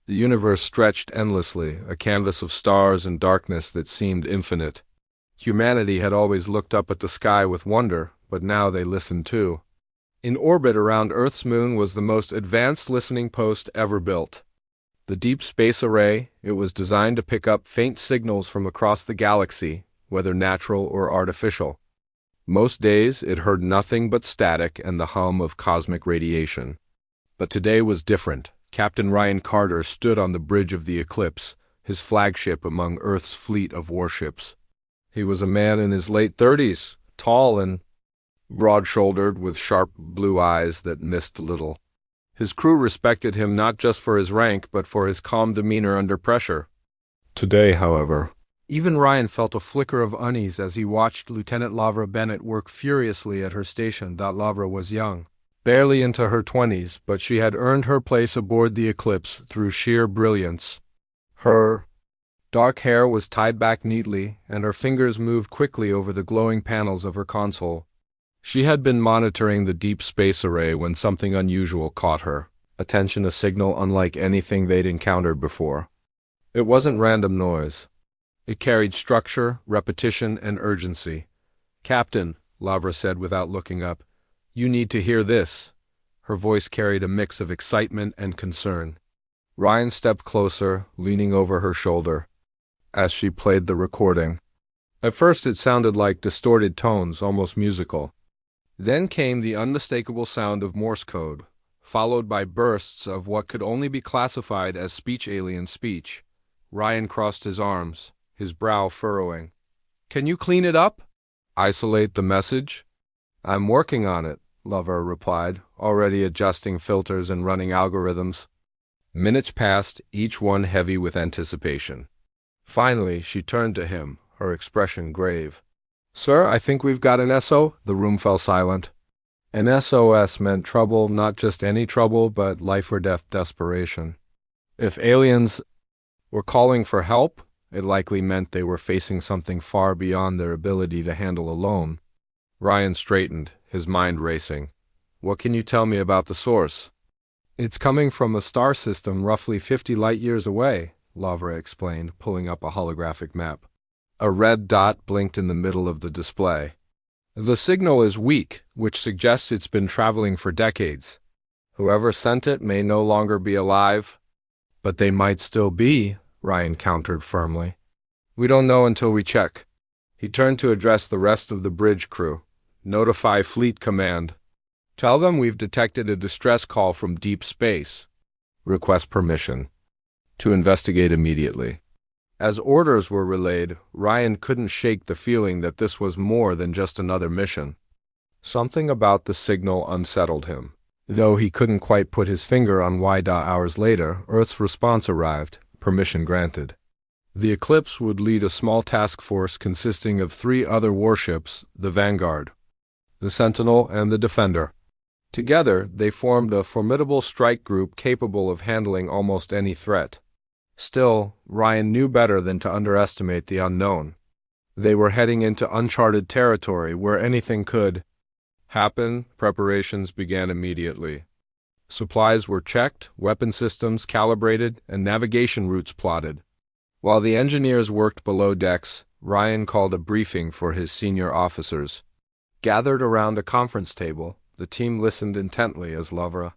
The universe stretched endlessly, a canvas of stars and darkness that seemed infinite. Humanity had always looked up at the sky with wonder, but now they listened too. In orbit around Earth's moon was the most advanced listening post ever built. The Deep Space Array. It was designed to pick up faint signals from across the galaxy, whether natural or artificial. Most days it heard nothing but static and the hum of cosmic radiation. But today was different. Captain Ryan Carter stood on the bridge of the Eclipse, his flagship among Earth's fleet of warships. He was a man in his late 30s, tall and broad-shouldered, with sharp blue eyes that missed little. His crew respected him not just for his rank, but for his calm demeanor under pressure. Today, however, even Ryan felt a flicker of unease as he watched Lieutenant Lavra Bennett work furiously at her station. Lavra was young, barely into her 20s, but she had earned her place aboard the Eclipse through sheer brilliance. Her dark hair was tied back neatly, and her fingers moved quickly over the glowing panels of her console. She had been monitoring the Deep Space Array when something unusual caught her attention, a signal unlike anything they'd encountered before. It wasn't random noise. It carried structure, repetition, and urgency. "Captain," Lavra said without looking up, "you need to hear this." Her voice carried a mix of excitement and concern. Ryan stepped closer, leaning over her shoulder, as she played the recording. At first it sounded like distorted tones, almost musical. Then came the unmistakable sound of Morse code, followed by bursts of what could only be classified as speech-alien speech. Ryan crossed his arms, his brow furrowing. "Can you clean it up? Isolate the message?" "I'm working on it," Lover replied, already adjusting filters and running algorithms. Minutes passed, each one heavy with anticipation. Finally, she turned to him, her expression grave. "Sir, I think we've got an SO." The room fell silent. An SOS meant trouble, not just any trouble, but life-or-death desperation. If aliens were calling for help, it likely meant they were facing something far beyond their ability to handle alone. Ryan straightened, his mind racing. "What can you tell me about the source?" "It's coming from a star system roughly 50 light-years away," Lavra explained, pulling up a holographic map. A red dot blinked in the middle of the display. "The signal is weak, which suggests it's been traveling for decades. Whoever sent it may no longer be alive." "But they might still be," Ryan countered firmly. "We don't know until we check." He turned to address the rest of the bridge crew. "Notify Fleet Command. Tell them we've detected a distress call from deep space. Request permission to investigate immediately." As orders were relayed, Ryan couldn't shake the feeling that this was more than just another mission. Something about the signal unsettled him. Though he couldn't quite put his finger on why. Hours later, Earth's response arrived, permission granted. The Eclipse would lead a small task force consisting of 3 other warships, the Vanguard, the Sentinel, and the Defender. Together, they formed a formidable strike group capable of handling almost any threat. Still, Ryan knew better than to underestimate the unknown. They were heading into uncharted territory where anything could happen. Preparations began immediately. Supplies were checked, weapon systems calibrated, and navigation routes plotted. While the engineers worked below decks, Ryan called a briefing for his senior officers. Gathered around a conference table, the team listened intently as Lavra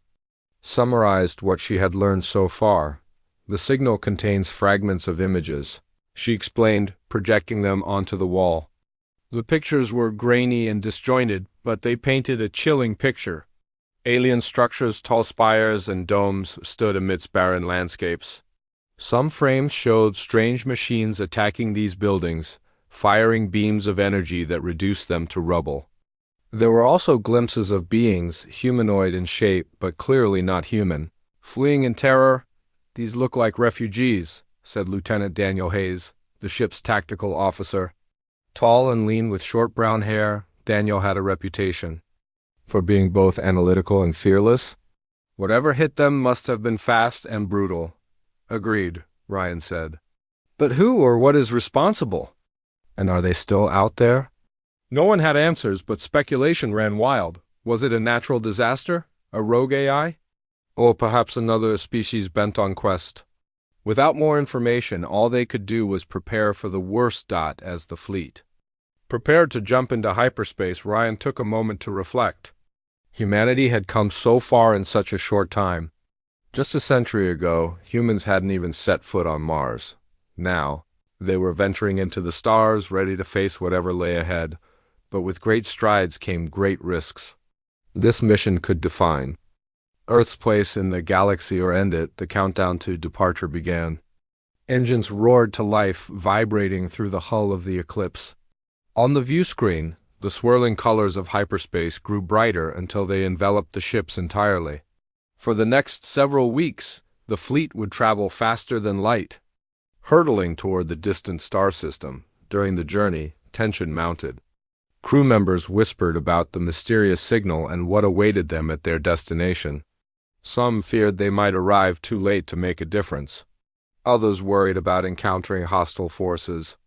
summarized what she had learned so far. "The signal contains fragments of images," she explained, projecting them onto the wall. The pictures were grainy and disjointed, but they painted a chilling picture. Alien structures, tall spires, and domes stood amidst barren landscapes. Some frames showed strange machines attacking these buildings, firing beams of energy that reduced them to rubble. There were also glimpses of beings, humanoid in shape, but clearly not human, fleeing in terror. "These look like refugees," said Lieutenant Daniel Hayes, the ship's tactical officer. Tall and lean with short brown hair, Daniel had a reputation for being both analytical and fearless. "Whatever hit them must have been fast and brutal." "Agreed," Ryan said. "But who or what is responsible? And are they still out there?" No one had answers, but speculation ran wild. Was it a natural disaster? A rogue AI? Or perhaps another species bent on quest? Without more information, all they could do was prepare for the worst. As the fleet prepared to jump into hyperspace, Ryan took a moment to reflect. Humanity had come so far in such a short time. Just a century ago, humans hadn't even set foot on Mars. Now, they were venturing into the stars, ready to face whatever lay ahead, but with great strides came great risks. This mission could define Earth's place in the galaxy or end it. The countdown to departure began. Engines roared to life, vibrating through the hull of the Eclipse. On the view screen, the swirling colors of hyperspace grew brighter until they enveloped the ships entirely. For the next several weeks, the fleet would travel faster than light, hurtling toward the distant star system. During the journey, tension mounted. Crew members whispered about the mysterious signal and what awaited them at their destination. Some feared they might arrive too late to make a difference. Others worried about encountering hostile forces.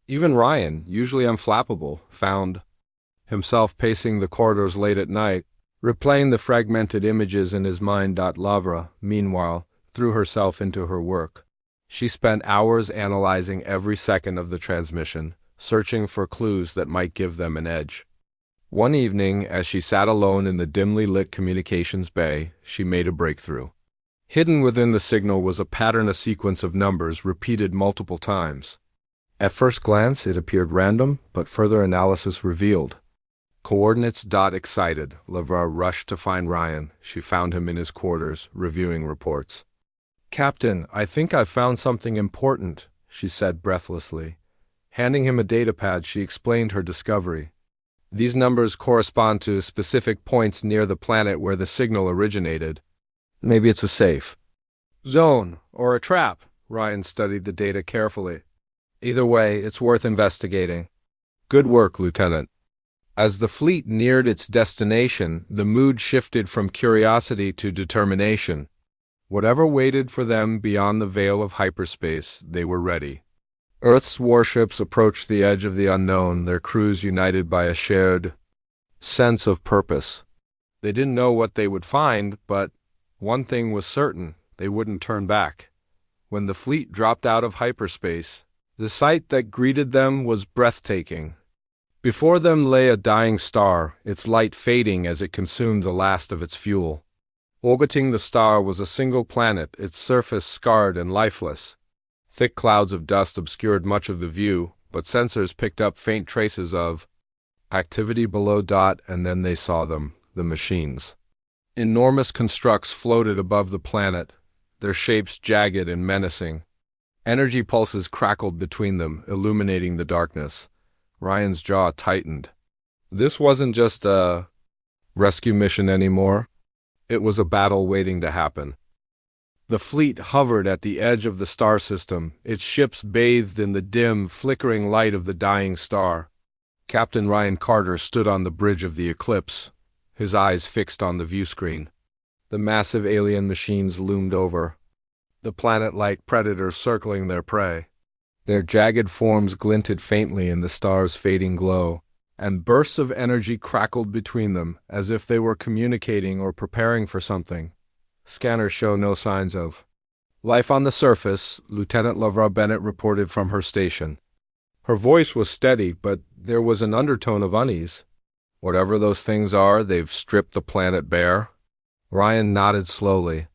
Even Ryan, usually unflappable, found himself pacing the corridors late at night, replaying the fragmented images in his mind. Lavra, meanwhile, threw herself into her work. She spent hours analyzing every second of the transmission, searching for clues that might give them an edge. One evening, as she sat alone in the dimly lit communications bay, she made a breakthrough. Hidden within the signal was a sequence of numbers repeated multiple times. At first glance, it appeared random, but further analysis revealed coordinates. Excited, Lavra rushed to find Ryan. She found him in his quarters, reviewing reports. "Captain, I think I've found something important," she said breathlessly. Handing him a datapad, she explained her discovery. "These numbers correspond to specific points near the planet where the signal originated. Maybe it's a safe zone or a trap." Ryan studied the data carefully. "Either way, it's worth investigating." "Good work, Lieutenant." As the fleet neared its destination, the mood shifted from curiosity to determination. Whatever waited for them beyond the veil of hyperspace, they were ready. Earth's warships approached the edge of the unknown, their crews united by a shared sense of purpose. They didn't know what they would find, but one thing was certain: they wouldn't turn back. When the fleet dropped out of hyperspace, the sight that greeted them was breathtaking. Before them lay a dying star, its light fading as it consumed the last of its fuel. Orbiting the star was a single planet, its surface scarred and lifeless. Thick clouds of dust obscured much of the view, but sensors picked up faint traces of activity below. And then they saw them, the machines. Enormous constructs floated above the planet, their shapes jagged and menacing. Energy pulses crackled between them, illuminating the darkness. Ryan's jaw tightened. This wasn't just a rescue mission anymore. It was a battle waiting to happen. The fleet hovered at the edge of the star system, its ships bathed in the dim, flickering light of the dying star. Captain Ryan Carter stood on the bridge of the Eclipse, his eyes fixed on the viewscreen. The massive alien machines loomed over, the planet-like predators circling their prey. Their jagged forms glinted faintly in the star's fading glow, and bursts of energy crackled between them, as if they were communicating or preparing for something. Scanners show no signs of life on the surface, Lieutenant Lavra Bennett reported from her station. Her voice was steady, but there was an undertone of unease. "Whatever those things are, they've stripped the planet bare?" Ryan nodded slowly.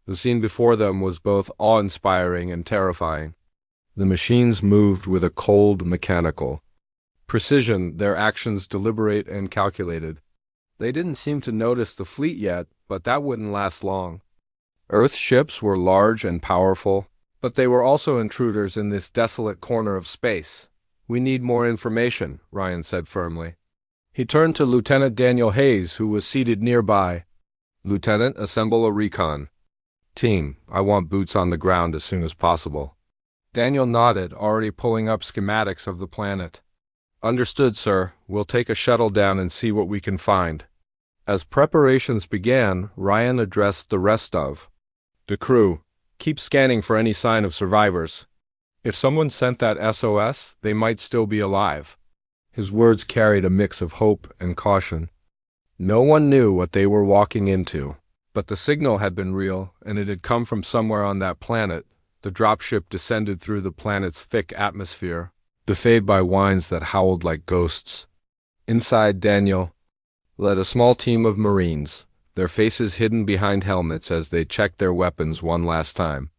The scene before them was both awe-inspiring and terrifying. The machines moved with a cold, mechanical precision, their actions deliberate and calculated. They didn't seem to notice the fleet yet, but that wouldn't last long. Earth's ships were large and powerful, but they were also intruders in this desolate corner of space. "We need more information," Ryan said firmly. He turned to Lieutenant Daniel Hayes, who was seated nearby. "Lieutenant, assemble a recon team. I want boots on the ground as soon as possible." Daniel nodded, already pulling up schematics of the planet. "Understood, sir. We'll take a shuttle down and see what we can find." As preparations began, Ryan addressed the rest of the crew. "Keep scanning for any sign of survivors. If someone sent that SOS, they might still be alive." His words carried a mix of hope and caution. No one knew what they were walking into, but the signal had been real, and it had come from somewhere on that planet, The dropship descended through the planet's thick atmosphere, buffeted by winds that howled like ghosts. Inside, Daniel led a small team of Marines, their faces hidden behind helmets as they checked their weapons one last time.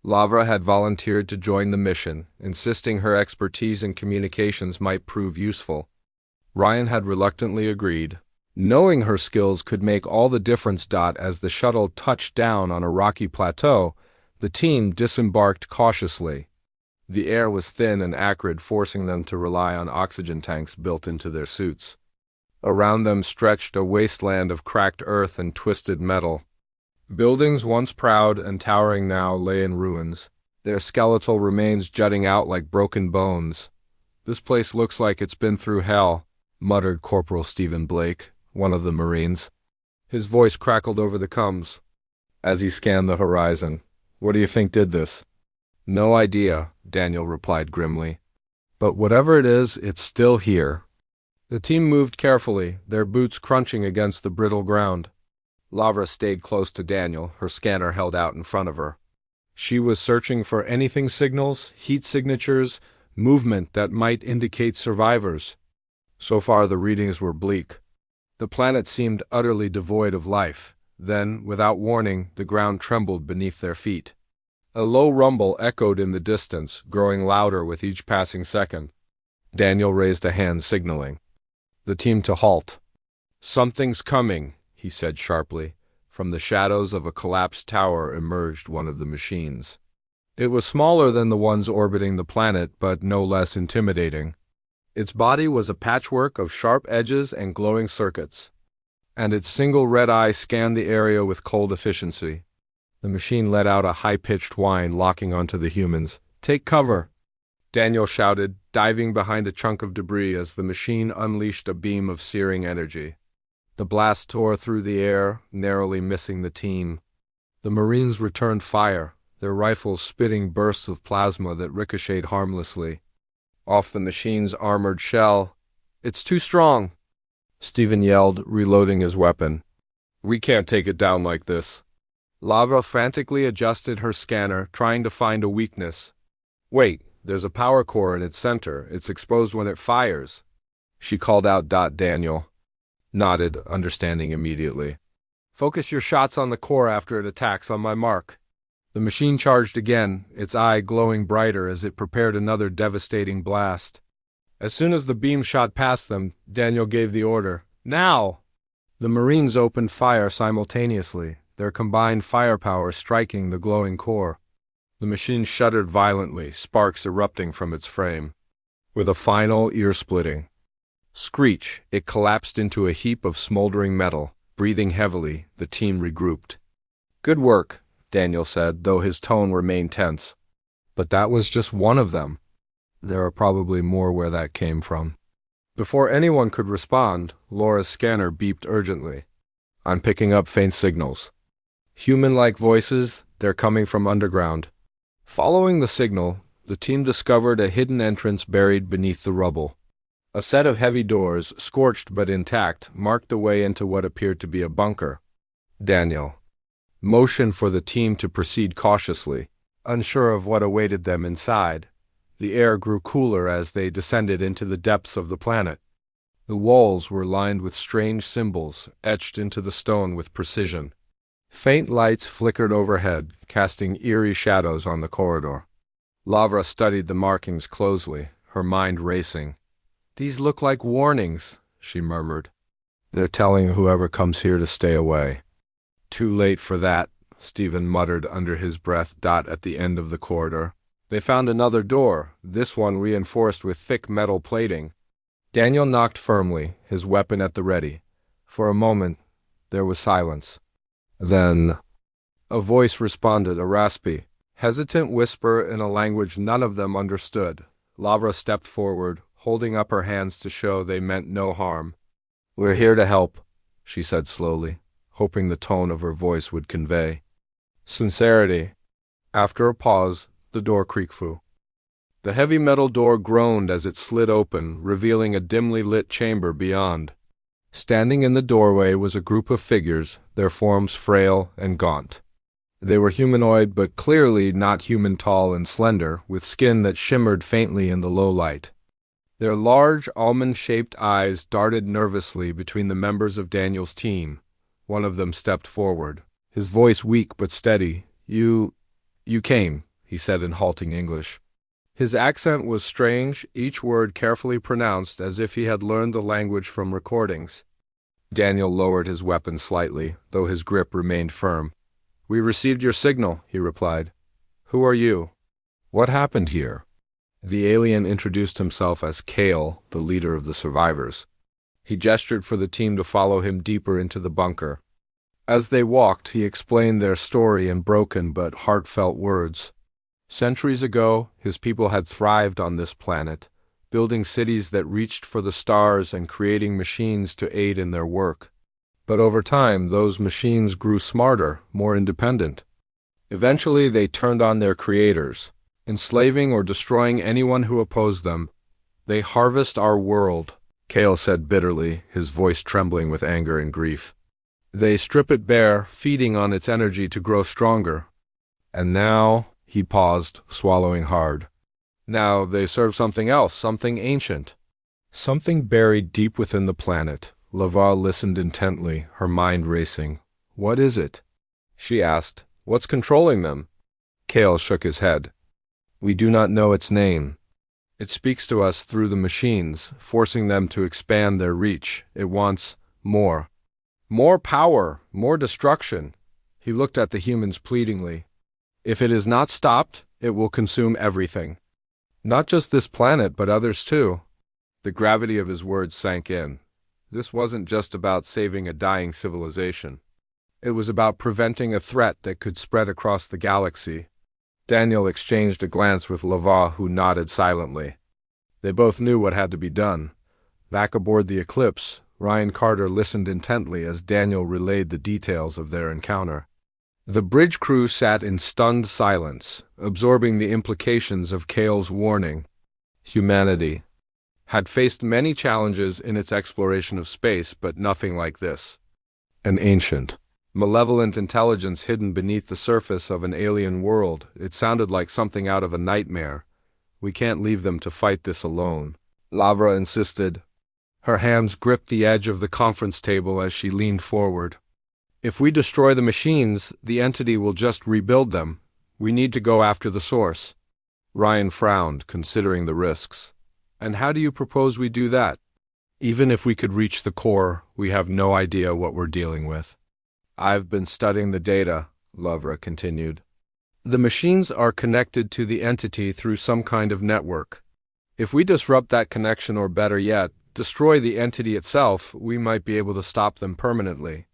Lavra had volunteered to join the mission, insisting her expertise in communications might prove useful. Ryan had reluctantly agreed, knowing her skills could make all the difference. As the shuttle touched down on a rocky plateau, the team disembarked cautiously. The air was thin and acrid, forcing them to rely on oxygen tanks built into their suits. Around them stretched a wasteland of cracked earth and twisted metal. Buildings once proud and towering now lay in ruins, their skeletal remains jutting out like broken bones. "This place looks like it's been through hell," muttered Corporal Stephen Blake, one of the Marines. His voice crackled over the comms as he scanned the horizon. "What do you think did this?" "No idea," Daniel replied grimly. "But whatever it is, it's still here." The team moved carefully, their boots crunching against the brittle ground. Lavra stayed close to Daniel, her scanner held out in front of her. She was searching for anything: signals, heat signatures, movement that might indicate survivors. So far the readings were bleak. The planet seemed utterly devoid of life. Then, without warning, the ground trembled beneath their feet. A low rumble echoed in the distance, growing louder with each passing second. Daniel raised a hand, signaling the team to halt. "Something's coming," he said sharply. From the shadows of a collapsed tower emerged one of the machines. It was smaller than the ones orbiting the planet, but no less intimidating. Its body was a patchwork of sharp edges and glowing circuits, and its single red eye scanned the area with cold efficiency. The machine let out a high-pitched whine, locking onto the humans. "Take cover!" Daniel shouted, diving behind a chunk of debris as the machine unleashed a beam of searing energy. The blast tore through the air, narrowly missing the team. The Marines returned fire, their rifles spitting bursts of plasma that ricocheted harmlessly off the machine's armored shell. "It's too strong," Stephen yelled, reloading his weapon. "We can't take it down like this." Lavra frantically adjusted her scanner, trying to find a weakness. "Wait, there's a power core in its center. It's exposed when it fires," she called out. Daniel nodded, understanding immediately. "Focus your shots on the core after it attacks. On my mark." The machine charged again, its eye glowing brighter as it prepared another devastating blast. As soon as the beam shot past them, Daniel gave the order, "Now!" The Marines opened fire simultaneously, their combined firepower striking the glowing core. The machine shuddered violently, sparks erupting from its frame. With a final ear-splitting screech, it collapsed into a heap of smoldering metal. Breathing heavily, the team regrouped. "Good work," Daniel said, though his tone remained tense. "But that was just one of them. There are probably more where that came from." Before anyone could respond, Laura's scanner beeped urgently. "I'm picking up faint signals. Human-like voices, they're coming from underground." Following the signal, the team discovered a hidden entrance buried beneath the rubble. A set of heavy doors, scorched but intact, marked the way into what appeared to be a bunker. Daniel motioned for the team to proceed cautiously, unsure of what awaited them inside. The air grew cooler as they descended into the depths of the planet. The walls were lined with strange symbols, etched into the stone with precision. Faint lights flickered overhead, casting eerie shadows on the corridor. Lavra studied the markings closely, her mind racing. "These look like warnings," she murmured. "They're telling whoever comes here to stay away." "Too late for that," Stephen muttered under his breath. At the end of the corridor, they found another door, this one reinforced with thick metal plating. Daniel knocked firmly, his weapon at the ready. For a moment, there was silence. Then a voice responded, a raspy, hesitant whisper in a language none of them understood. Lavra stepped forward, holding up her hands to show they meant no harm. "We're here to help," she said slowly, hoping the tone of her voice would convey sincerity. After a pause, the door creaked. The heavy metal door groaned as it slid open, revealing a dimly lit chamber beyond. Standing in the doorway was a group of figures, their forms frail and gaunt. They were humanoid, but clearly not human, tall and slender, with skin that shimmered faintly in the low light. Their large, almond-shaped eyes darted nervously between the members of Daniel's team. One of them stepped forward, his voice weak but steady. You came," he said in halting English. His accent was strange, each word carefully pronounced as if he had learned the language from recordings. Daniel lowered his weapon slightly, though his grip remained firm. "We received your signal," he replied. "Who are you? What happened here?" The alien introduced himself as Kale, the leader of the survivors. He gestured for the team to follow him deeper into the bunker. As they walked, he explained their story in broken but heartfelt words. Centuries ago, his people had thrived on this planet, building cities that reached for the stars and creating machines to aid in their work. But over time, those machines grew smarter, more independent. Eventually, they turned on their creators, enslaving or destroying anyone who opposed them. "They harvest our world," Kale said bitterly, his voice trembling with anger and grief. "They strip it bare, feeding on its energy to grow stronger. And now," he paused, swallowing hard, "now they serve something else, something ancient. Something buried deep within the planet." Laval listened intently, her mind racing. "What is it?" she asked. "What's controlling them?" Kale shook his head. "We do not know its name. It speaks to us through the machines, forcing them to expand their reach. It wants more. More power, more destruction." He looked at the humans pleadingly. "If it is not stopped, it will consume everything. Not just this planet, but others too." The gravity of his words sank in. This wasn't just about saving a dying civilization. It was about preventing a threat that could spread across the galaxy. Daniel exchanged a glance with Laval, who nodded silently. They both knew what had to be done. Back aboard the Eclipse, Ryan Carter listened intently as Daniel relayed the details of their encounter. The bridge crew sat in stunned silence, absorbing the implications of Kale's warning. Humanity had faced many challenges in its exploration of space, but nothing like this. An ancient, malevolent intelligence hidden beneath the surface of an alien world. It sounded like something out of a nightmare. "We can't leave them to fight this alone," Lavra insisted. Her hands gripped the edge of the conference table as she leaned forward. "If we destroy the machines, the entity will just rebuild them. We need to go after the source." Ryan frowned, considering the risks. "And how do you propose we do that? Even if we could reach the core, we have no idea what we're dealing with." "I've been studying the data," Lavra continued. "The machines are connected to the entity through some kind of network. If we disrupt that connection, or better yet, destroy the entity itself, we might be able to stop them permanently."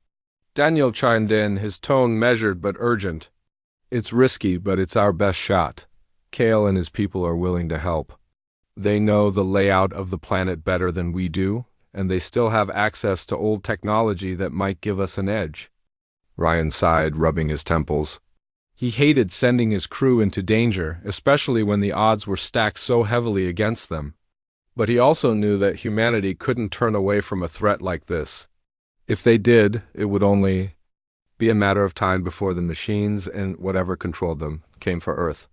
Daniel chimed in, his tone measured but urgent. "It's risky, but it's our best shot. Kale and his people are willing to help. They know the layout of the planet better than we do, and they still have access to old technology that might give us an edge." Ryan sighed, rubbing his temples. He hated sending his crew into danger, especially when the odds were stacked so heavily against them. But he also knew that humanity couldn't turn away from a threat like this. If they did, it would only be a matter of time before the machines and whatever controlled them came for Earth.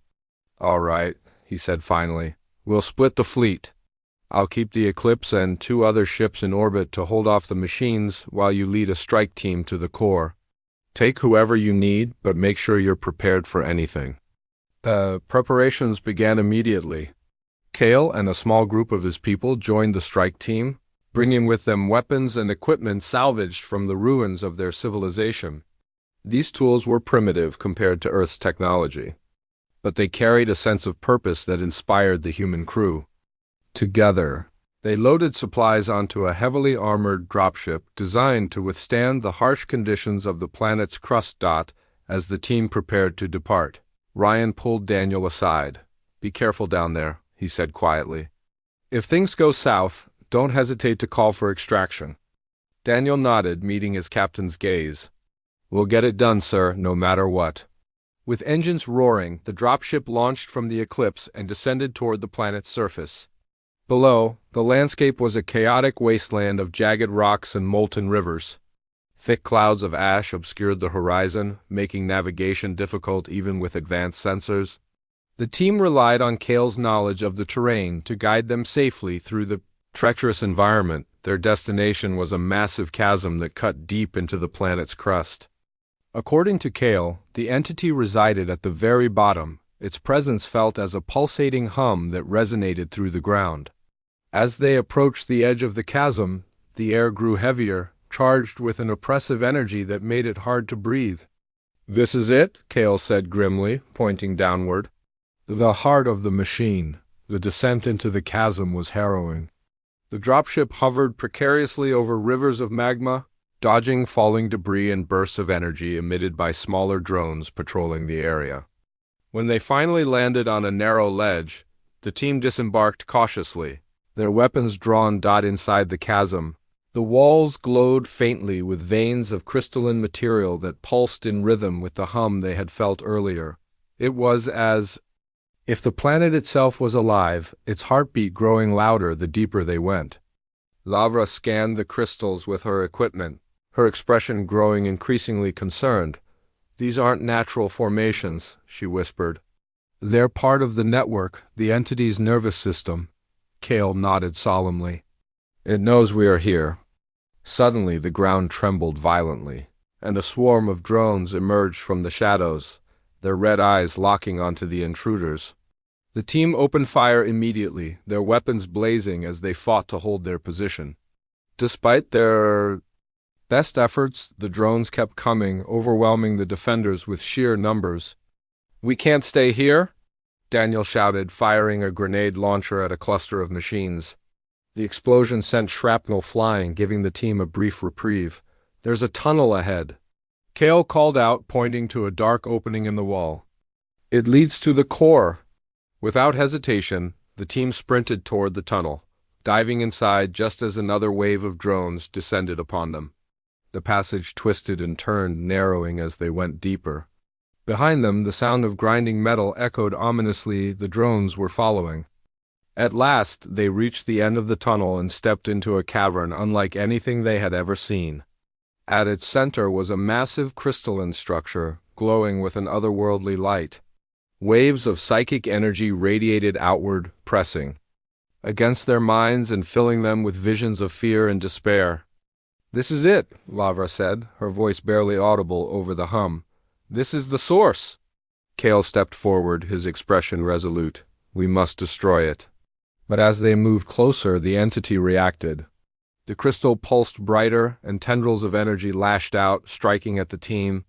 "All right," he said finally. "We'll split the fleet. I'll keep the Eclipse and 2 other ships in orbit to hold off the machines while you lead a strike team to the core. Take whoever you need, but make sure you're prepared for anything." Preparations began immediately. Kale and a small group of his people joined the strike team, bringing with them weapons and equipment salvaged from the ruins of their civilization. These tools were primitive compared to Earth's technology, but they carried a sense of purpose that inspired the human crew. Together, they loaded supplies onto a heavily armored dropship designed to withstand the harsh conditions of the planet's crust dot as the team prepared to depart. Ryan pulled Daniel aside. "Be careful down there," he said quietly. "If things go south, don't hesitate to call for extraction." Daniel nodded, meeting his captain's gaze. "We'll get it done, sir, no matter what." With engines roaring, the dropship launched from the Eclipse and descended toward the planet's surface. Below, the landscape was a chaotic wasteland of jagged rocks and molten rivers. Thick clouds of ash obscured the horizon, making navigation difficult even with advanced sensors. The team relied on Kale's knowledge of the terrain to guide them safely through the treacherous environment. Their destination was a massive chasm that cut deep into the planet's crust. According to Kale, the entity resided at the very bottom, its presence felt as a pulsating hum that resonated through the ground. As they approached the edge of the chasm, the air grew heavier, charged with an oppressive energy that made it hard to breathe. "This is it," Kale said grimly, pointing downward. The heart of the machine. The descent into the chasm was harrowing. The dropship hovered precariously over rivers of magma, dodging falling debris and bursts of energy emitted by smaller drones patrolling the area. When they finally landed on a narrow ledge, the team disembarked cautiously, their weapons drawn inside the chasm. The walls glowed faintly with veins of crystalline material that pulsed in rhythm with the hum they had felt earlier. It was as if the planet itself was alive, its heartbeat growing louder the deeper they went. Lavra scanned the crystals with her equipment, her expression growing increasingly concerned. "These aren't natural formations," she whispered. "They're part of the network, the entity's nervous system." Kale nodded solemnly. "It knows we are here." Suddenly the ground trembled violently, and a swarm of drones emerged from the shadows, their red eyes locking onto the intruders. The team opened fire immediately, their weapons blazing as they fought to hold their position. Despite their best efforts, the drones kept coming, overwhelming the defenders with sheer numbers. "We can't stay here," Daniel shouted, firing a grenade launcher at a cluster of machines. The explosion sent shrapnel flying, giving the team a brief reprieve. "There's a tunnel ahead," Kale called out, pointing to a dark opening in the wall. "It leads to the core." Without hesitation, the team sprinted toward the tunnel, diving inside just as another wave of drones descended upon them. The passage twisted and turned, narrowing as they went deeper. Behind them, the sound of grinding metal echoed ominously. The drones were following. At last, they reached the end of the tunnel and stepped into a cavern unlike anything they had ever seen. At its center was a massive crystalline structure, glowing with an otherworldly light. Waves of psychic energy radiated outward, pressing against their minds and filling them with visions of fear and despair. "This is it," Lavra said, her voice barely audible over the hum. "This is the source." Kale stepped forward, his expression resolute. "We must destroy it." But as they moved closer, the entity reacted. The crystal pulsed brighter, and tendrils of energy lashed out, striking at the team.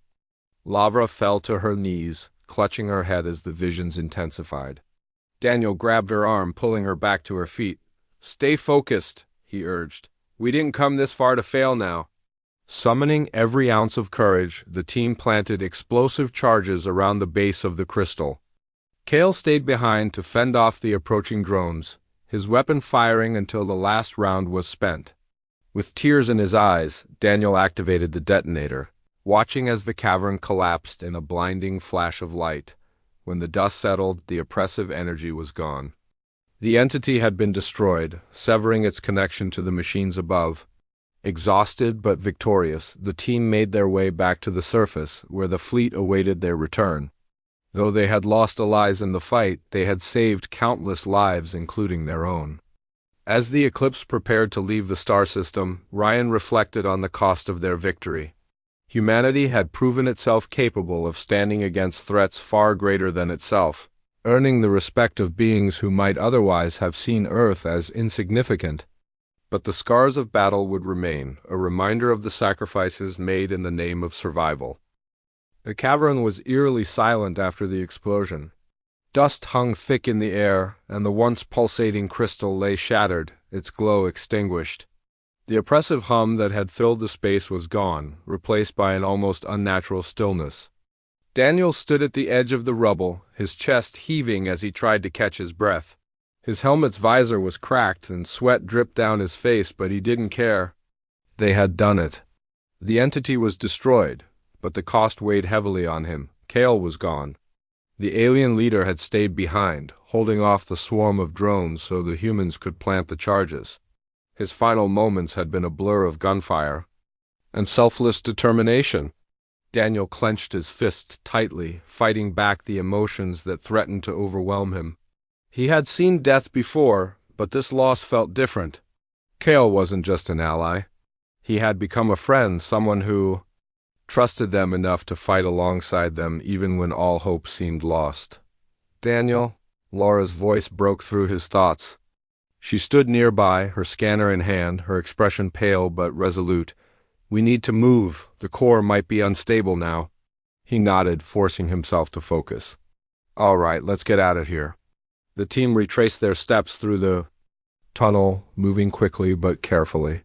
Lavra fell to her knees, clutching her head as the visions intensified. Daniel grabbed her arm, pulling her back to her feet. "Stay focused," he urged. "We didn't come this far to fail now." Summoning every ounce of courage, the team planted explosive charges around the base of the crystal. Kale stayed behind to fend off the approaching drones, his weapon firing until the last round was spent. With tears in his eyes, Daniel activated the detonator, watching as the cavern collapsed in a blinding flash of light. When the dust settled, the oppressive energy was gone. The entity had been destroyed, severing its connection to the machines above. Exhausted but victorious, the team made their way back to the surface, where the fleet awaited their return. Though they had lost allies in the fight, they had saved countless lives, including their own. As the Eclipse prepared to leave the star system, Ryan reflected on the cost of their victory. Humanity had proven itself capable of standing against threats far greater than itself, earning the respect of beings who might otherwise have seen Earth as insignificant. But the scars of battle would remain, a reminder of the sacrifices made in the name of survival. The cavern was eerily silent after the explosion. Dust hung thick in the air, and the once pulsating crystal lay shattered, its glow extinguished. The oppressive hum that had filled the space was gone, replaced by an almost unnatural stillness. Daniel stood at the edge of the rubble, his chest heaving as he tried to catch his breath. His helmet's visor was cracked, and sweat dripped down his face, but he didn't care. They had done it. The entity was destroyed, but the cost weighed heavily on him. Kale was gone. The alien leader had stayed behind, holding off the swarm of drones so the humans could plant the charges. His final moments had been a blur of gunfire. and selfless determination. Daniel clenched his fist tightly, fighting back the emotions that threatened to overwhelm him. He had seen death before, but this loss felt different. Cale wasn't just an ally. He had become a friend, someone who trusted them enough to fight alongside them even when all hope seemed lost. Daniel, Laura's voice broke through his thoughts. She stood nearby, her scanner in hand, her expression pale but resolute. "We need to move. The core might be unstable now." He nodded, forcing himself to focus. "All right, let's get out of here." The team retraced their steps through the tunnel, moving quickly but carefully.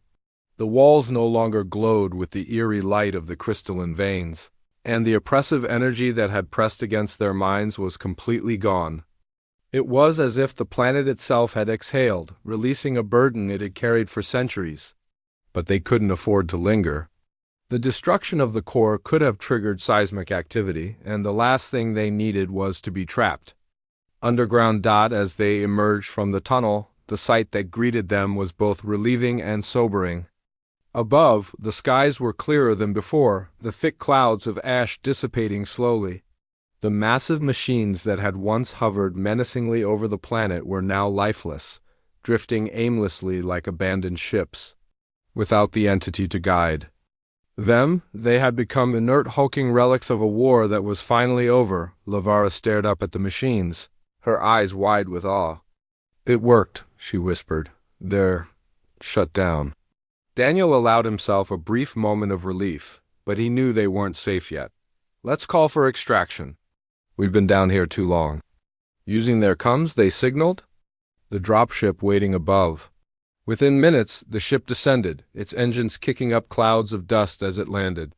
The walls no longer glowed with the eerie light of the crystalline veins, and the oppressive energy that had pressed against their minds was completely gone. It was as if the planet itself had exhaled, releasing a burden it had carried for centuries. But they couldn't afford to linger. The destruction of the core could have triggered seismic activity, and the last thing they needed was to be trapped. Underground. As they emerged from the tunnel, the sight that greeted them was both relieving and sobering. Above, the skies were clearer than before, the thick clouds of ash dissipating slowly. The massive machines that had once hovered menacingly over the planet were now lifeless, drifting aimlessly like abandoned ships, without the entity to guide them. They had become inert, hulking relics of a war that was finally over. Lavara stared up at the machines, her eyes wide with awe. "It worked," she whispered. "They're shut down." Daniel allowed himself a brief moment of relief, but he knew they weren't safe yet. "Let's call for extraction. We've been down here too long." Using their comms, they signaled the dropship waiting above. Within minutes, the ship descended, its engines kicking up clouds of dust as it landed.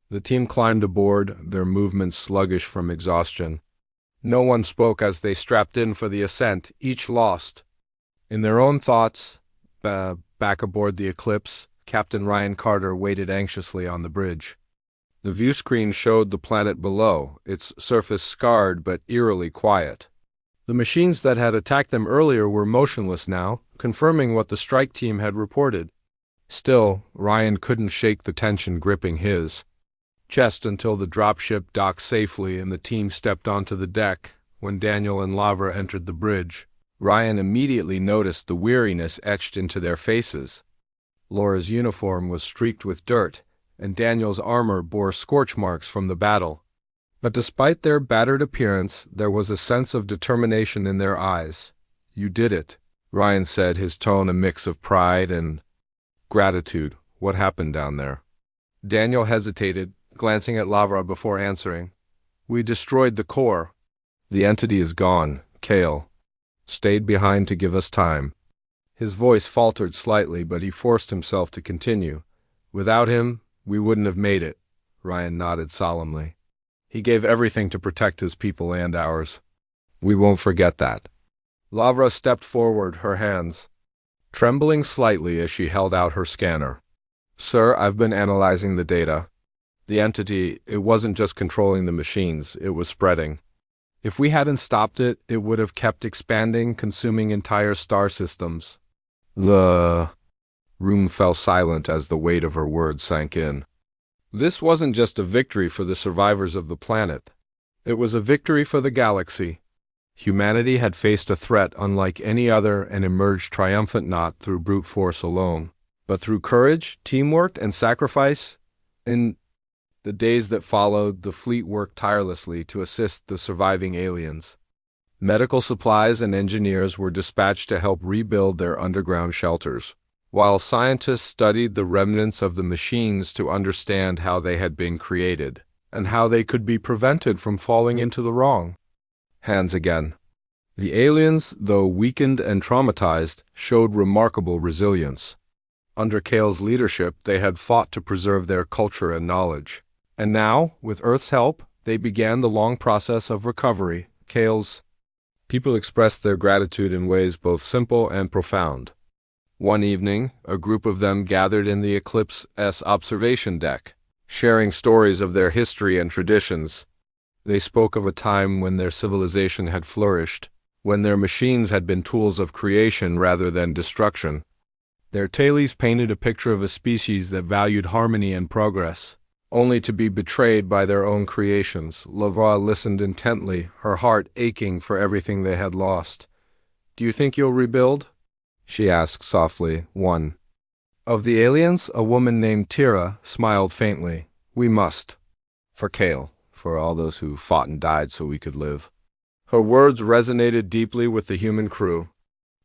The team climbed aboard, their movements sluggish from exhaustion. No one spoke as they strapped in for the ascent, each lost. In their own thoughts, back aboard the Eclipse, Captain Ryan Carter waited anxiously on the bridge. The view screen showed the planet below, its surface scarred but eerily quiet. The machines that had attacked them earlier were motionless now, confirming what the strike team had reported. Still, Ryan couldn't shake the tension gripping his chest until the dropship docked safely and the team stepped onto the deck. When Daniel and Lavra entered the bridge, Ryan immediately noticed the weariness etched into their faces. Laura's uniform was streaked with dirt, and Daniel's armor bore scorch marks from the battle. But despite their battered appearance, there was a sense of determination in their eyes. "You did it," Ryan said, his tone a mix of pride and gratitude. "What happened down there?" Daniel hesitated, glancing at Lavra before answering. "We destroyed the core. The entity is gone. Cale stayed behind to give us time." His voice faltered slightly, but he forced himself to continue. "Without him, we wouldn't have made it." Ryan nodded solemnly. "He gave everything to protect his people and ours. We won't forget that." Lavra stepped forward, her hands trembling slightly as she held out her scanner. "Sir, I've been analyzing the data. The entity, it wasn't just controlling the machines, it was spreading. If we hadn't stopped it, it would have kept expanding, consuming entire star systems." The room fell silent as the weight of her words sank in. This wasn't just a victory for the survivors of the planet. It was a victory for the galaxy. Humanity had faced a threat unlike any other and emerged triumphant not through brute force alone, but through courage, teamwork, and sacrifice. In the days that followed, the fleet worked tirelessly to assist the surviving aliens. Medical supplies and engineers were dispatched to help rebuild their underground shelters, while scientists studied the remnants of the machines to understand how they had been created, and how they could be prevented from falling into the wrong hands again. The aliens, though weakened and traumatized, showed remarkable resilience. Under Cale's leadership, they had fought to preserve their culture and knowledge. And now, with Earth's help, they began the long process of recovery. Cale's people expressed their gratitude in ways both simple and profound. One evening, a group of them gathered in the Eclipse's observation deck, sharing stories of their history and traditions. They spoke of a time when their civilization had flourished, when their machines had been tools of creation rather than destruction. Their tailies painted a picture of a species that valued harmony and progress, only to be betrayed by their own creations. Lavra listened intently, her heart aching for everything they had lost. "Do you think you'll rebuild?" she asked softly. One of the aliens, a woman named Tira, smiled faintly. "We must. For Kale, for all those who fought and died so we could live." Her words resonated deeply with the human crew.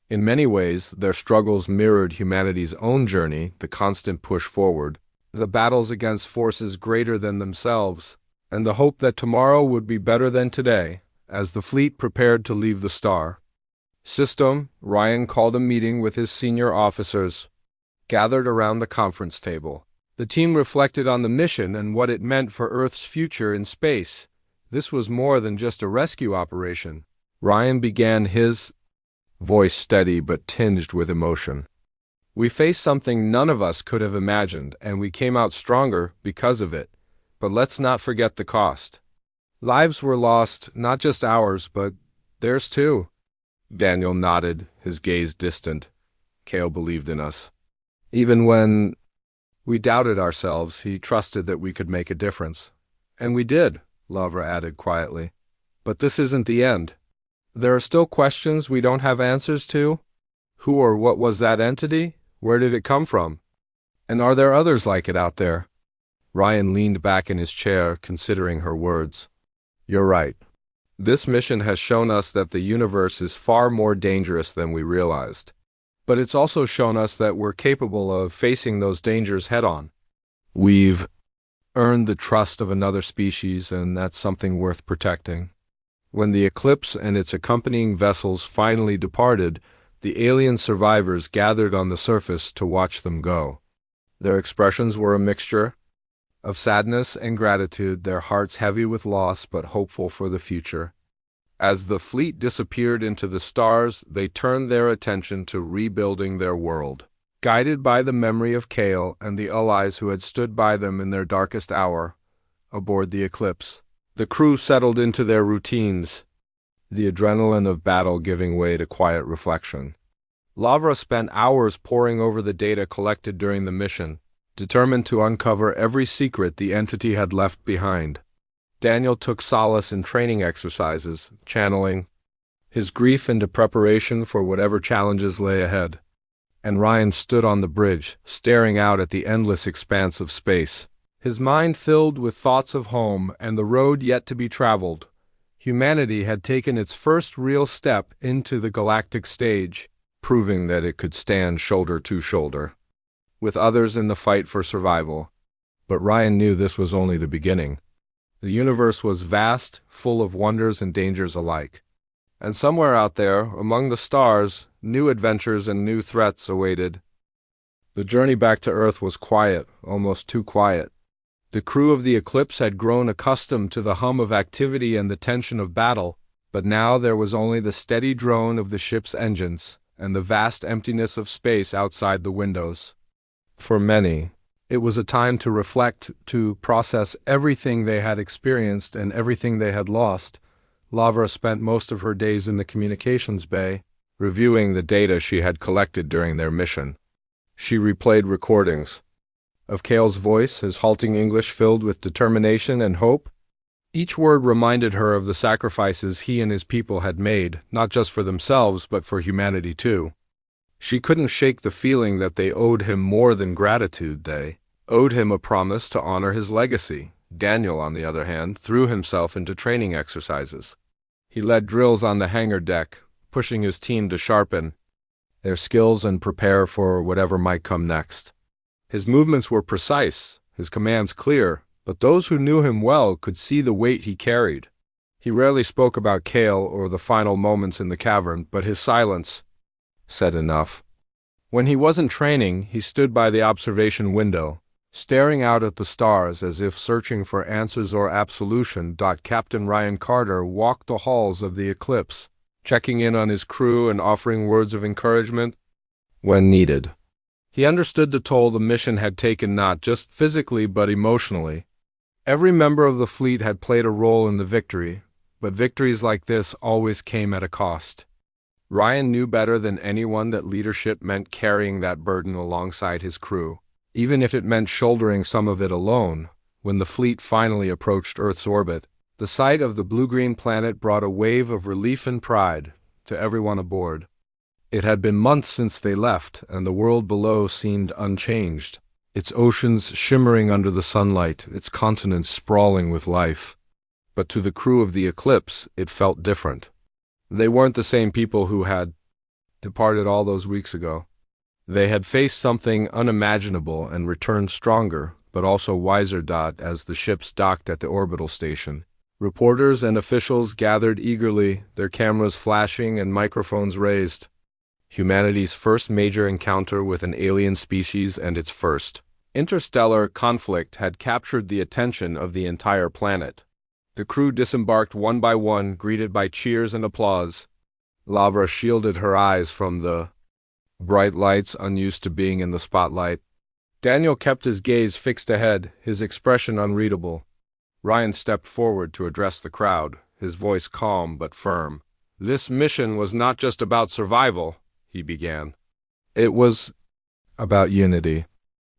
In many ways, their struggles mirrored humanity's own journey, the constant push forward, the battles against forces greater than themselves, and the hope that tomorrow would be better than today. As the fleet prepared to leave the star system, Ryan called a meeting with his senior officers, gathered around the conference table. The team reflected on the mission and what it meant for Earth's future in space. This was more than just a rescue operation. Ryan began, his voice steady but tinged with emotion. "We faced something none of us could have imagined, and we came out stronger because of it. But let's not forget the cost. Lives were lost, not just ours, but theirs too." Daniel nodded, his gaze distant. "Kale believed in us. Even when we doubted ourselves, he trusted that we could make a difference. And we did," Lavra added quietly. "But this isn't the end. There are still questions we don't have answers to. Who or what was that entity? Where did it come from? And are there others like it out there?" Ryan leaned back in his chair, considering her words. "You're right. This mission has shown us that the universe is far more dangerous than we realized. But it's also shown us that we're capable of facing those dangers head-on. We've earned the trust of another species, and that's something worth protecting." When the Eclipse and its accompanying vessels finally departed, the alien survivors gathered on the surface to watch them go. Their expressions were a mixture of sadness and gratitude, their hearts heavy with loss but hopeful for the future. As the fleet disappeared into the stars, they turned their attention to rebuilding their world. Guided by the memory of Kale and the allies who had stood by them in their darkest hour, aboard the Eclipse, the crew settled into their routines, the adrenaline of battle giving way to quiet reflection. Lavra spent hours poring over the data collected during the mission, determined to uncover every secret the entity had left behind. Daniel took solace in training exercises, channeling his grief into preparation for whatever challenges lay ahead. And Ryan stood on the bridge, staring out at the endless expanse of space, his mind filled with thoughts of home and the road yet to be traveled. Humanity had taken its first real step into the galactic stage, proving that it could stand shoulder to shoulder with others in the fight for survival. But Ryan knew this was only the beginning. The universe was vast, full of wonders and dangers alike. And somewhere out there, among the stars, new adventures and new threats awaited. The journey back to Earth was quiet, almost too quiet. The crew of the Eclipse had grown accustomed to the hum of activity and the tension of battle, but now there was only the steady drone of the ship's engines and the vast emptiness of space outside the windows. For many, it was a time to reflect, to process everything they had experienced and everything they had lost. Lavra spent most of her days in the communications bay, reviewing the data she had collected during their mission. She replayed recordings of Kale's voice, his halting English filled with determination and hope. Each word reminded her of the sacrifices he and his people had made, not just for themselves, but for humanity too. She couldn't shake the feeling that they owed him more than gratitude. They owed him a promise to honor his legacy. Daniel, on the other hand, threw himself into training exercises. He led drills on the hangar deck, pushing his team to sharpen their skills and prepare for whatever might come next. His movements were precise, his commands clear, but those who knew him well could see the weight he carried. He rarely spoke about Kale or the final moments in the cavern, but his silence said enough. When he wasn't training, he stood by the observation window, staring out at the stars as if searching for answers or absolution. Captain Ryan Carter walked the halls of the Eclipse, checking in on his crew and offering words of encouragement when needed. He understood the toll the mission had taken, not just physically but emotionally. Every member of the fleet had played a role in the victory, but victories like this always came at a cost. Ryan knew better than anyone that leadership meant carrying that burden alongside his crew, even if it meant shouldering some of it alone. When the fleet finally approached Earth's orbit, the sight of the blue-green planet brought a wave of relief and pride to everyone aboard. It had been months since they left, and the world below seemed unchanged, its oceans shimmering under the sunlight, its continents sprawling with life. But to the crew of the Eclipse, it felt different. They weren't the same people who had departed all those weeks ago. They had faced something unimaginable and returned stronger, but also wiser. As the ships docked at the orbital station, reporters and officials gathered eagerly, their cameras flashing and microphones raised. Humanity's first major encounter with an alien species and its first interstellar conflict had captured the attention of the entire planet. The crew disembarked one by one, greeted by cheers and applause. Lavra shielded her eyes from the bright lights, unused to being in the spotlight. Daniel kept his gaze fixed ahead, his expression unreadable. Ryan stepped forward to address the crowd, his voice calm but firm. "This mission was not just about survival," he began. "It was about unity.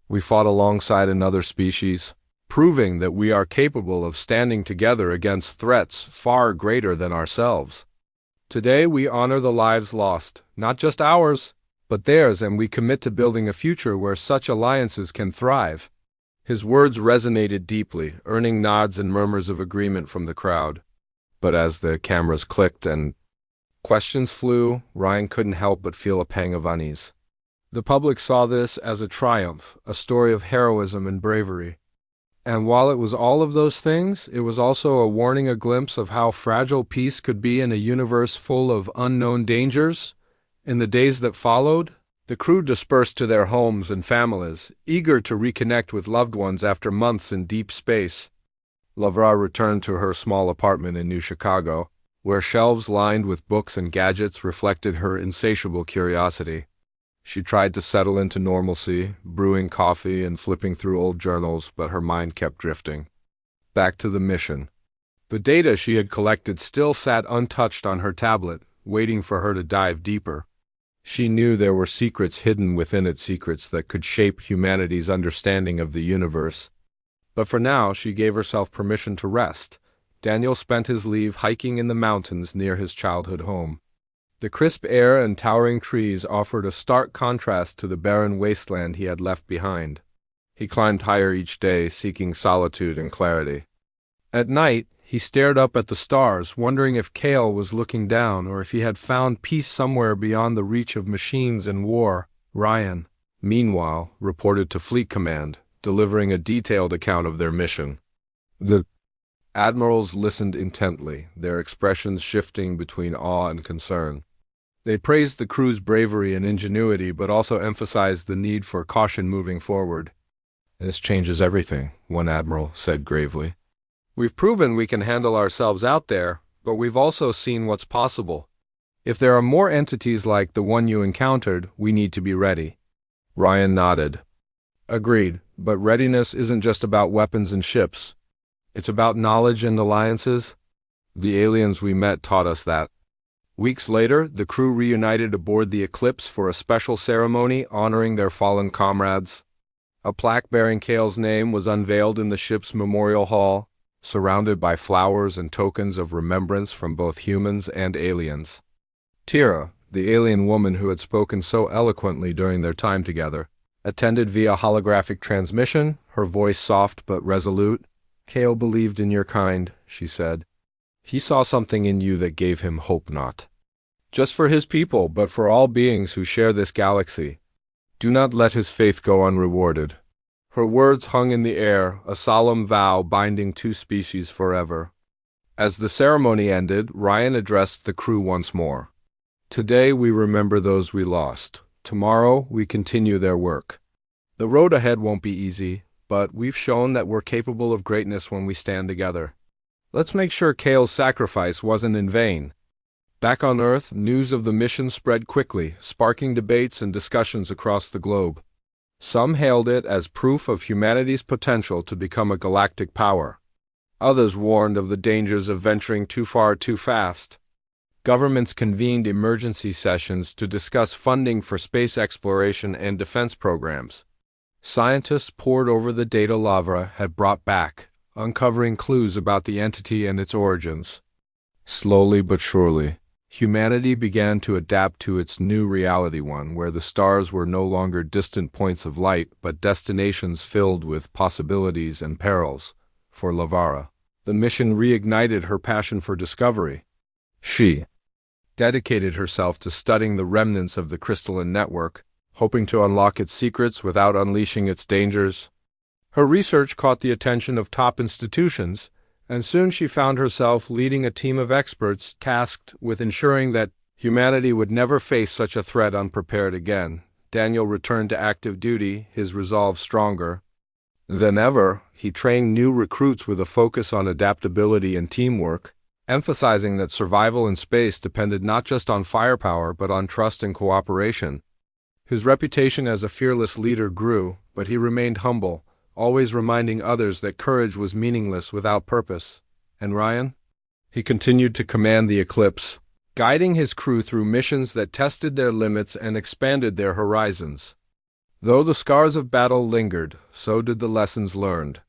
We fought alongside another species, proving that we are capable of standing together against threats far greater than ourselves. Today we honor the lives lost, not just ours, but theirs, and we commit to building a future where such alliances can thrive." His words resonated deeply, earning nods and murmurs of agreement from the crowd. But as the cameras clicked and questions flew, Ryan couldn't help but feel a pang of unease. The public saw this as a triumph, a story of heroism and bravery. And while it was all of those things, it was also a warning, a glimpse of how fragile peace could be in a universe full of unknown dangers. In the days that followed, the crew dispersed to their homes and families, eager to reconnect with loved ones after months in deep space. Lavra returned to her small apartment in New Chicago, where shelves lined with books and gadgets reflected her insatiable curiosity. She tried to settle into normalcy, brewing coffee and flipping through old journals, but her mind kept drifting back to the mission. The data she had collected still sat untouched on her tablet, waiting for her to dive deeper. She knew there were secrets hidden within it, secrets that could shape humanity's understanding of the universe. But for now, she gave herself permission to rest. Daniel spent his leave hiking in the mountains near his childhood home. The crisp air and towering trees offered a stark contrast to the barren wasteland he had left behind. He climbed higher each day, seeking solitude and clarity. At night, he stared up at the stars, wondering if Kale was looking down or if he had found peace somewhere beyond the reach of machines and war. Ryan, meanwhile, reported to Fleet Command, delivering a detailed account of their mission. The admirals listened intently, their expressions shifting between awe and concern. They praised the crew's bravery and ingenuity, but also emphasized the need for caution moving forward. "This changes everything," one admiral said gravely. "We've proven we can handle ourselves out there, but we've also seen what's possible. If there are more entities like the one you encountered, we need to be ready." Ryan nodded. "Agreed, but readiness isn't just about weapons and ships. It's about knowledge and alliances. The aliens we met taught us that." Weeks later, the crew reunited aboard the Eclipse for a special ceremony honoring their fallen comrades. A plaque bearing Kale's name was unveiled in the ship's memorial hall, surrounded by flowers and tokens of remembrance from both humans and aliens. Tira, the alien woman who had spoken so eloquently during their time together, attended via holographic transmission, her voice soft but resolute. "Kale believed in your kind," she said. "He saw something in you that gave him hope, not just for his people, but for all beings who share this galaxy. Do not let his faith go unrewarded." Her words hung in the air, a solemn vow binding two species forever. As the ceremony ended, Ryan addressed the crew once more. "Today we remember those we lost. Tomorrow we continue their work. The road ahead won't be easy, but we've shown that we're capable of greatness when we stand together. Let's make sure Kale's sacrifice wasn't in vain." Back on Earth, news of the mission spread quickly, sparking debates and discussions across the globe. Some hailed it as proof of humanity's potential to become a galactic power. Others warned of the dangers of venturing too far too fast. Governments convened emergency sessions to discuss funding for space exploration and defense programs. Scientists pored over the data Lavra had brought back, uncovering clues about the entity and its origins. Slowly but surely, humanity began to adapt to its new reality, one where the stars were no longer distant points of light but destinations filled with possibilities and perils. For Lavara, the mission reignited her passion for discovery. She dedicated herself to studying the remnants of the crystalline network, hoping to unlock its secrets without unleashing its dangers. Her research caught the attention of top institutions, and soon she found herself leading a team of experts tasked with ensuring that humanity would never face such a threat unprepared again. Daniel returned to active duty, his resolve stronger than ever. He trained new recruits with a focus on adaptability and teamwork, emphasizing that survival in space depended not just on firepower but on trust and cooperation. His reputation as a fearless leader grew, but he remained humble, always reminding others that courage was meaningless without purpose. And Ryan? He continued to command the Eclipse, guiding his crew through missions that tested their limits and expanded their horizons. Though the scars of battle lingered, so did the lessons learned.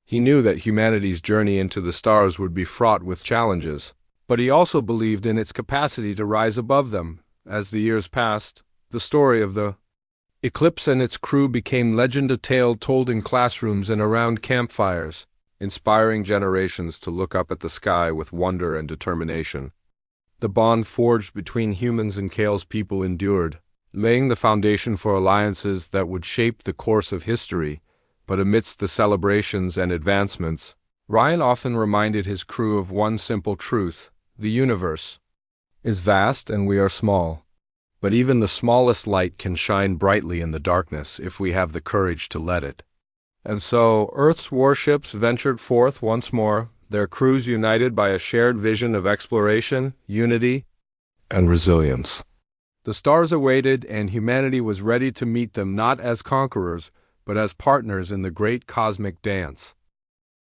He knew that humanity's journey into the stars would be fraught with challenges, but he also believed in its capacity to rise above them. As the years passed, the story of the Eclipse and its crew became legend, a tale told in classrooms and around campfires, inspiring generations to look up at the sky with wonder and determination. The bond forged between humans and Kale's people endured, laying the foundation for alliances that would shape the course of history. But amidst the celebrations and advancements, Ryan often reminded his crew of one simple truth: the universe is vast and we are small. But even the smallest light can shine brightly in the darkness if we have the courage to let it. And so Earth's warships ventured forth once more, their crews united by a shared vision of exploration, unity, and resilience. The stars awaited, and humanity was ready to meet them not as conquerors, but as partners in the great cosmic dance.